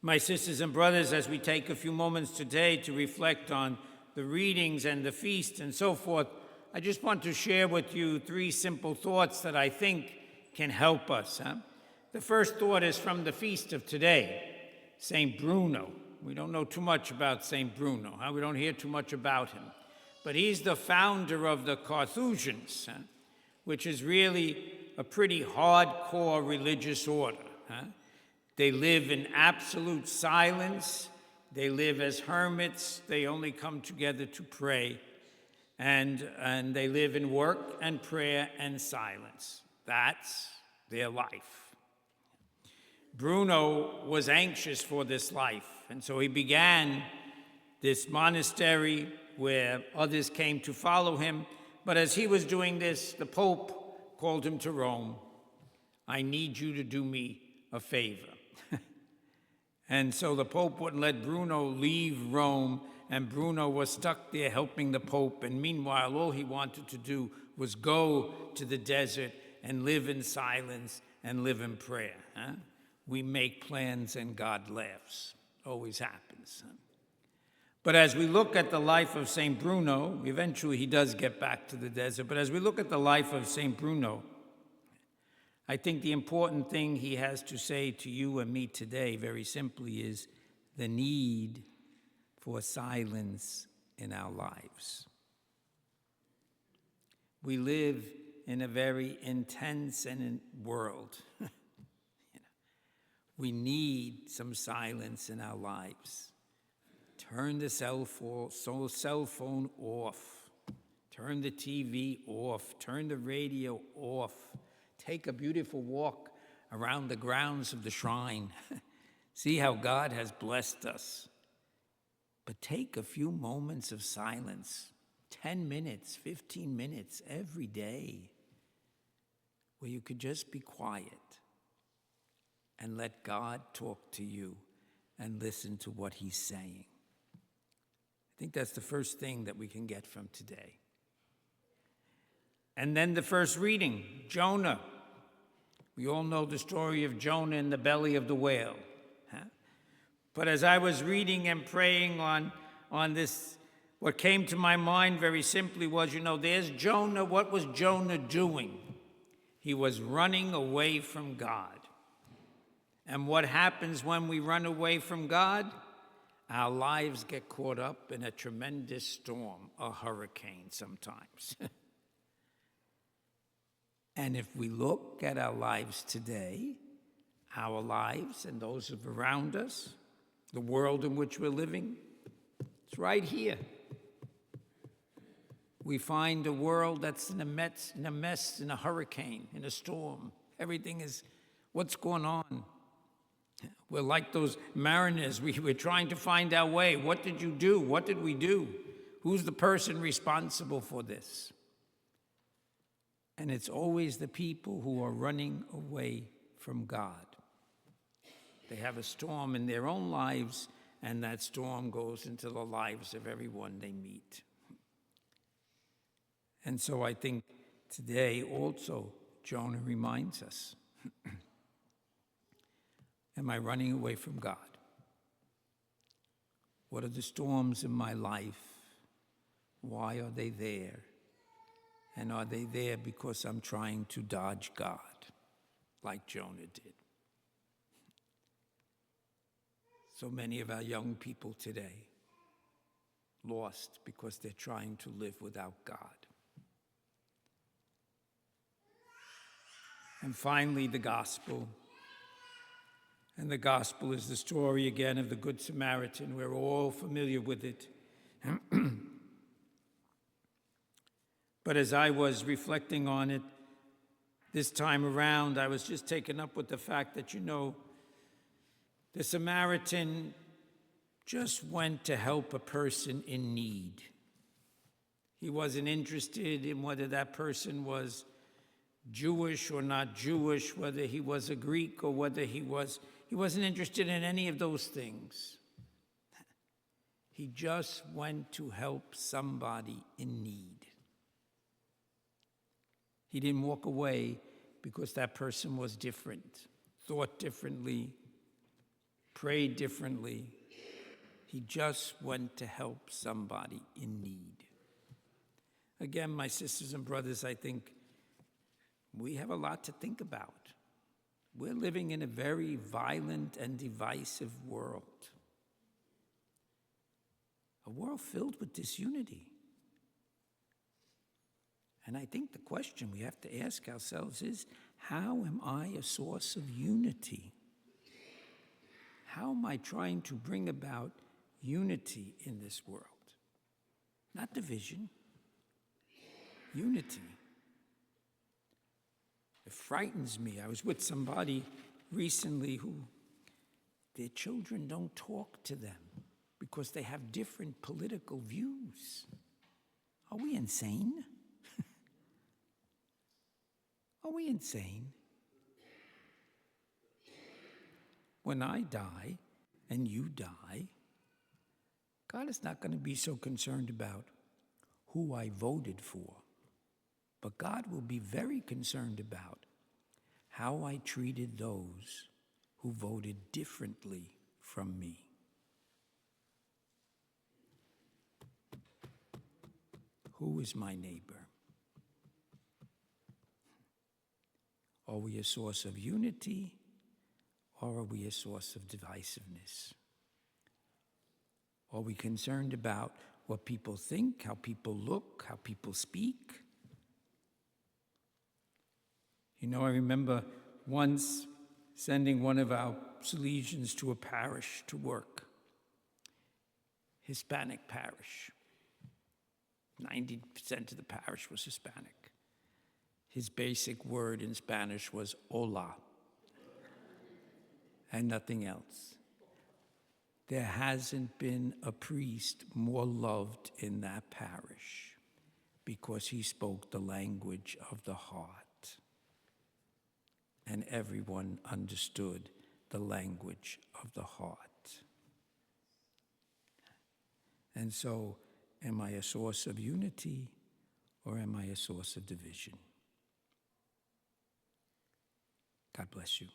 My sisters and brothers, as we take a few moments today to reflect on the readings and the feast and so forth, I just want to share with you three simple thoughts that I think can help us. The first thought is from the feast of today, St. Bruno. We don't know too much about St. Bruno. We don't hear too much about him. But he's the founder of the Carthusians, which is really a pretty hardcore religious order. They live in absolute silence. They live as hermits. They only come together to pray. And they live in work and prayer and silence. That's their life. Bruno was anxious for this life, and so he began this monastery where others came to follow him. But as he was doing this, the Pope called him to Rome. I need you to do me a favor. And so the Pope wouldn't let Bruno leave Rome, and Bruno was stuck there helping the Pope. And meanwhile, all he wanted to do was go to the desert and live in silence and live in prayer. We make plans and God laughs. Always happens. But as we look at the life of St. Bruno, eventually he does get back to the desert, but as we look at the life of St. Bruno, I think the important thing he has to say to you and me today, very simply, is the need for silence in our lives. We live in a very intense world. We need some silence in our lives. Turn the cell phone off. Turn the TV off. Turn the radio off. Take a beautiful walk around the grounds of the shrine. See how God has blessed us. But take a few moments of silence, 10 minutes, 15 minutes every day, where you could just be quiet and let God talk to you and listen to what he's saying. I think that's the first thing that we can get from today. And then the first reading, Jonah. We all know the story of Jonah in the belly of the whale. But as I was reading and praying on this, what came to my mind very simply was, there's Jonah. What was Jonah doing? He was running away from God. And what happens when we run away from God? Our lives get caught up in a tremendous storm, a hurricane sometimes. And if we look at our lives today, our lives and those around us, the world in which we're living, it's right here. We find a world that's in a mess, in a hurricane, in a storm. Everything is, what's going on? We're like those mariners. We're trying to find our way. What did you do? What did we do? Who's the person responsible for this? And it's always the people who are running away from God. They have a storm in their own lives, and that storm goes into the lives of everyone they meet. And so I think today also Jonah reminds us, am I running away from God? What are the storms in my life? Why are they there? And are they there because I'm trying to dodge God, like Jonah did? So many of our young people today lost because they're trying to live without God. And finally, the gospel. And the gospel is the story again of the Good Samaritan. We're all familiar with it. But as I was reflecting on it this time around, I was just taken up with the fact that, the Samaritan just went to help a person in need. He wasn't interested in whether that person was Jewish or not Jewish, whether he was a Greek or whether he wasn't interested in any of those things. He just went to help somebody in need. He didn't walk away because that person was different, thought differently, pray differently. He just went to help somebody in need. Again, my sisters and brothers, I think we have a lot to think about. We're living in a very violent and divisive world. A world filled with disunity. And I think the question we have to ask ourselves is, how am I a source of unity? How am I trying to bring about unity in this world? Not division, unity. It frightens me. I was with somebody recently who their children don't talk to them because they have different political views. Are we insane? Are we insane? When I die and you die, God is not going to be so concerned about who I voted for, but God will be very concerned about how I treated those who voted differently from me. Who is my neighbor? Are we a source of unity, or are we a source of divisiveness? Are we concerned about what people think, how people look, how people speak? You know, I remember once sending one of our Salesians to a parish to work, Hispanic parish. 90% of the parish was Hispanic. His basic word in Spanish was hola, and nothing else. There hasn't been a priest more loved in that parish because he spoke the language of the heart. And everyone understood the language of the heart. And so, am I a source of unity or am I a source of division? God bless you.